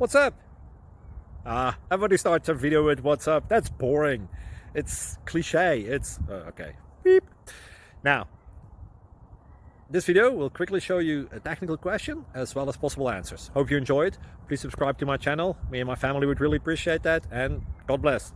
What's up? Everybody starts a video with what's up. That's boring. It's cliche. It's okay. Beep. Now, this video will quickly show you a technical question as well as possible answers. Hope you enjoyed. Please subscribe to my channel. Me and my family would really appreciate that, and God bless.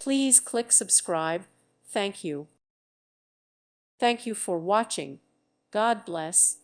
Please click subscribe. Thank you. Thank you for watching. God bless.